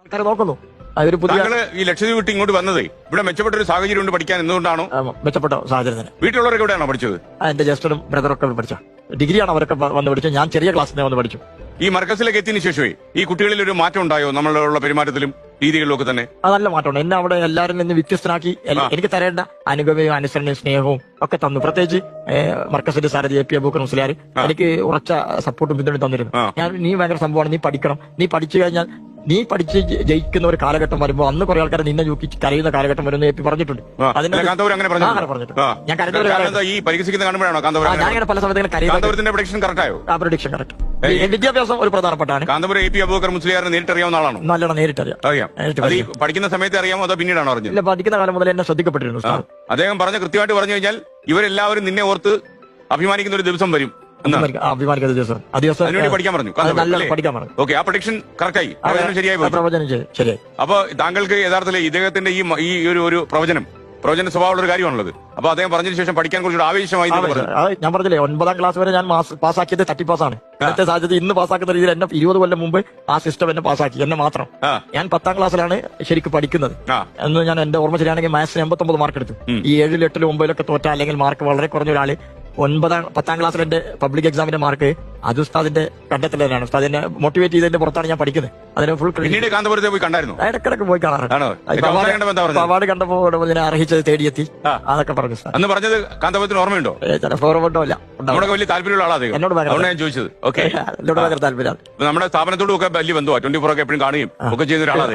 ആൾക്കാരെ നോക്കുന്നു. അതൊരു പുതിയ താങ്കള് ഈ ലക്ഷദ്വീപ് വിട്ട് ഇങ്ങോട്ട് വന്നതേ ഇവിടെ മെച്ചപ്പെട്ട ഒരു സാഹചര്യം ഉണ്ട് പഠിക്കാൻ എന്തുകൊണ്ടാണോ? മെച്ചപ്പെട്ട സാഹചര്യത്തിന് വീട്ടിലുള്ളവരൊക്കെ എവിടെയാണോ പഠിച്ചത്? എന്റെ ജ്യേഷ്ഠനും ബ്രദറൊക്കെ പഠിച്ച ഡിഗ്രിയാണ് അവരൊക്കെ വന്ന് പഠിച്ചത്. ഞാൻ ചെറിയ ക്ലാസ്സിൽ വന്ന് പഠിച്ചു. ഈ മർക്കസിലേക്ക് എത്തിയതിനു ശേഷമേ ഈ കുട്ടികളിൽ ഒരു മാറ്റം ഉണ്ടായോ നമ്മളുള്ള പെരുമാറ്റത്തിലും രീതികളിലും ഒക്കെ തന്നെ? അത് നല്ല മാറ്റമുണ്ട്. എന്നെ അവിടെ എല്ലാവരിൽ നിന്ന് വ്യത്യസ്തനാക്കി എനിക്ക് തരേണ്ട അനുഗമയും അനുസരണയും സ്നേഹവും ഒക്കെ തന്നു. പ്രത്യേകിച്ച് മർക്കസിന്റെ സാരഥി AP അബൂബക്കർ മുസ്ലിയാർ എനിക്ക് ഉറച്ച സപ്പോർട്ടും പിന്തുണയും തന്നിരുന്നു. നീ ഭയങ്കര സംഭവമാണ്, നീ പഠിക്കണം, നീ പഠിച്ചു കഴിഞ്ഞാൽ നീ പഠിച്ച് ജയിക്കുന്ന ഒരു കാലഘട്ടം വരുമ്പോൾ അന്ന് കുറെ ആൾക്കാരെ നിന്നെ നോക്കി കരയുന്ന കാലഘട്ടം വരുന്ന AP പറഞ്ഞിട്ടുണ്ട്. പറഞ്ഞിട്ടുണ്ട്. ഞാൻ കരഞ്ഞ ഈ പരിഹസിക്കുന്ന കാണുമ്പോഴാണോ കാന്തപുരം? ഞാൻ അങ്ങനെ പല സമയത്ത് കാന്തപുരത്തിന്റെ പ്രഡിക്ഷൻ കറക്റ്റായോ? ആ പ്രഡിക്ഷൻ കറക്റ്റ്. വിദ്യാഭ്യാസം ഒരു പ്രധാനപ്പെട്ടാണ്. കാന്തപുരം AP അബൂബക്കർ മുസ്ലിയാറിനെ നേരിട്ട് അറിയാവുന്ന ആളാണോ? നല്ലോണം നേരിട്ടറിയാം. അത് ഈ പഠിക്കുന്ന സമയത്ത് അറിയാമോ അതോ പിന്നീടാണോ അറിഞ്ഞത്? ഇല്ല, പഠിക്കുന്ന കാലം മുതൽ എന്നെ ശ്രദ്ധിക്കപ്പെട്ടിരുന്നു. അദ്ദേഹം കൃത്യമായിട്ട് പറഞ്ഞു കഴിഞ്ഞാൽ ഇവരെല്ലാവരും നിന്നെ ഓർത്ത് അഭിമാനിക്കുന്ന ഒരു ദിവസം വരും. അഭിമാനിക്കുന്ന ദിവസം പഠിക്കാൻ പറഞ്ഞു. പഠിക്കാൻ പറഞ്ഞു. ഓക്കെ, ആ പ്രഡിക്ഷൻ കറക്റ്റായി, ശരിയായി. പ്രവചനം ശരിയായി. അപ്പൊ താങ്കൾക്ക് യഥാർത്ഥത്തിൽ ഇദ്ദേഹത്തിന്റെ ഈ ഒരു പ്രവചന സ്വഭാവമുള്ള ഒരു കാര്യമാണുള്ളത്. അപ്പൊ അദ്ദേഹം പറഞ്ഞതിന് ശേഷം പഠിക്കാൻ കുറച്ചുകൂടി ആവേശമായി. ഞാൻ പറഞ്ഞില്ലേ 9ാം ക്ലാസ് വരെ ഞാൻ പാസ്സാക്കിയത് തട്ടിപ്പാസാണ്. ഇന്നത്തെ സാഹചര്യത്തിൽ ഇന്ന് പാസ്സാക്കുന്ന രീതിയിൽ എന്നെ 20 കൊല്ലം മുമ്പ് ആ സിസ്റ്റം എന്നെ പാസ്സാക്കി, എന്നെ മാത്രം. ഞാൻ 10ാം ക്ലാസ്സിലാണ് ശരിക്കും പഠിക്കുന്നത് എന്ന് ഞാൻ എന്റെ ഓർമ്മ ശരിയാണെങ്കിൽ മാത്സിന് 89 മാർക്ക് എടുത്തു. ഈ 7, 8, 9 തോറ്റ അല്ലെങ്കിൽ മാർക്ക് വളരെ കുറഞ്ഞ ഒരാള് 10ാം ക്ലാസ്സിൽ എന്റെ പബ്ലിക് എക്സാമിന്റെ മാർക്ക് അത് ഉസ്താദിന്റെ കണ്ടെത്തലാണ്. ഉസ്താദ് എന്നെ മോട്ടിവേറ്റ് ചെയ്തതിന്റെ പുറത്താണ് ഞാൻ പഠിക്കുന്നത്. അതിന് ഫുൾ കാന്തപുരത്തെ പോയി കണ്ടായിരുന്നു. ഇടക്കിടക്ക് പോയി കാണാറുണ്ട്. അവാർഡ് കണ്ടപ്പോ അർഹിച്ചത് തേടിയെത്തി അതൊക്കെ പറഞ്ഞു. അന്ന് പറഞ്ഞത് കാന്തപുരത്തിന് ഓർമ്മയുണ്ടോ? ഓർമ്മ ഇല്ല. വലിയ താല്പര്യമുള്ള ആളാണ് എന്നോട് ഞാൻ ചോദിച്ചത്. ഓക്കെ, ഭയങ്കര താല്പര്യം. നമ്മുടെ സ്ഥാപനത്തോടും ഒക്കെ വലിയ ബന്ധമാണ്. 24 ഒക്കെ എപ്പോഴും കാണുകയും ഒക്കെ ചെയ്യുന്ന ഒരാളാണ്.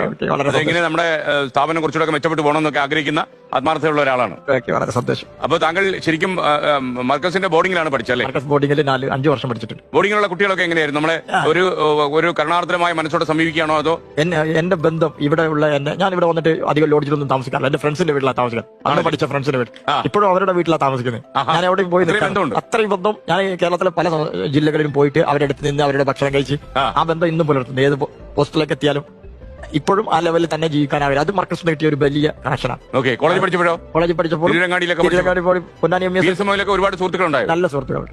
അതെങ്ങനെ നമ്മുടെ സ്ഥാപനം കുറച്ചുകൂടെ മെച്ചപ്പെട്ട് പോകണമെന്നൊക്കെ ആഗ്രഹിക്കുന്ന ആത്മാർത്ഥതയുള്ള ഒരാളാണ്. വളരെ സന്തോഷം. അപ്പൊ താങ്കൾ ശരിക്കും മർക്കസിന്റെ ബോർഡിംഗിലാണ് പഠിച്ചല്ലേ? ബോർഡിംഗിൽ 5 വർഷം പഠിച്ചിട്ടുണ്ട്. ബോർഡിംഗിലുള്ള കുട്ടികളൊക്കെ എങ്ങനെയായിരുന്നു? നമ്മളെ ഒരു കരുണാർത്ഥമായ മനസ്സോടെ സമീപിക്കുകയാണോ അതോ? എന്റെ ബന്ധം ഇവിടെയുള്ള ഞാൻ ഇവിടെ വന്നിട്ട് അധികം ലോഡ്ജിലൊന്നും താമസിക്കാറില്ല. എന്റെ ഫ്രണ്ട്സിന്റെ വീട്ടിലാണ് താമസിക്കുന്നത്. അന്ന് പഠിച്ച ഫ്രണ്ട്സിന്റെ വീട്ടിൽ ഇപ്പോഴും അവരുടെ വീട്ടിലാണ് താമസിക്കുന്നത്. ഞാൻ എവിടെയും പോയി അത്രയും ബന്ധം. ഞാൻ കേരളത്തിലെ പല ജില്ലകളിലും പോയിട്ട് അവരുടെ അടുത്ത് നിന്ന് അവരുടെ ഭക്ഷണം കഴിച്ച് ആ ബന്ധം ഇന്നും പുലർത്തുന്നത്. ഏത് പോസ്റ്റിലേക്ക് എത്തിയാലും ഇപ്പോഴും ആ ലെവലിൽ തന്നെ ജീവിക്കാനാവില്ല. അത് മർക്കസ് കിട്ടിയ ഒരു വലിയ കണക്ഷനാണ്. കോളേജിൽ പഠിച്ചപ്പോൾ പൊന്നാനി ഒരുപാട് സുഹൃത്തുക്കളുണ്ടായിരുന്നു. നല്ല സുഹൃത്തുക്കൾ.